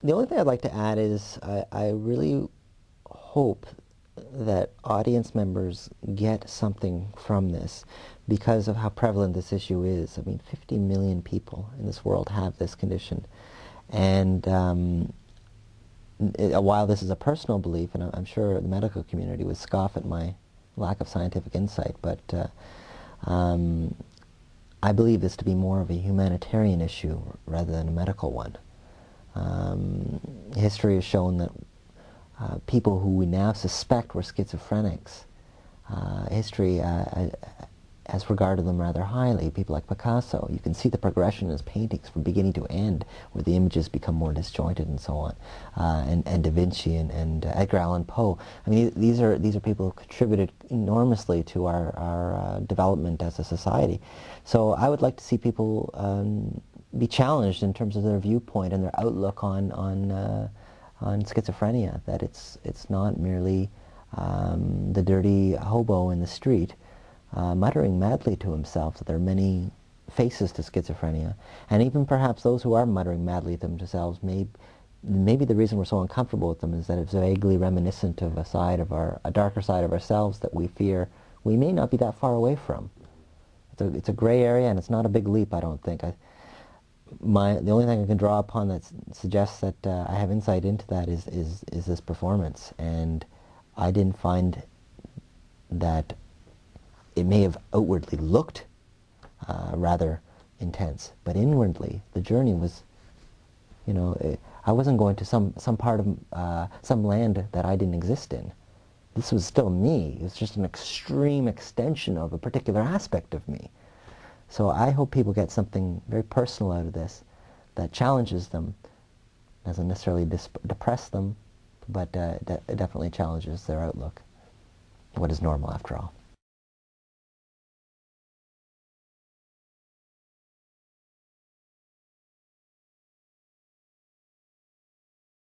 The only thing I'd like to add is I really hope that audience members get something from this because of how prevalent this issue is. I mean, 50 million people in this world have this condition. And while this is a personal belief, and I'm sure the medical community would scoff at my lack of scientific insight, but I believe this to be more of a humanitarian issue rather than a medical one. History has shown that people who we now suspect were schizophrenics, history has regarded them rather highly. People like Picasso, you can see the progression in his paintings from beginning to end, where the images become more disjointed and so on. And Da Vinci and Edgar Allan Poe. I mean, these are people who contributed enormously to our development as a society. So I would like to see people be challenged in terms of their viewpoint and their outlook on schizophrenia. That it's not merely the dirty hobo in the street muttering madly to himself. That there are many faces to schizophrenia, and even perhaps those who are muttering madly to themselves, maybe the reason we're so uncomfortable with them is that it's vaguely reminiscent of a darker side of ourselves that we fear we may not be that far away from. It's a gray area, and it's not a big leap, I don't think. The only thing I can draw upon that suggests that I have insight into that is this performance, and I didn't find that it may have outwardly looked rather intense, but inwardly the journey was, I wasn't going to some part of some land that I didn't exist in. This was still me. It was just an extreme extension of a particular aspect of me. So I hope people get something very personal out of this that challenges them. Doesn't necessarily depress them, but it definitely challenges their outlook. What is normal, after all?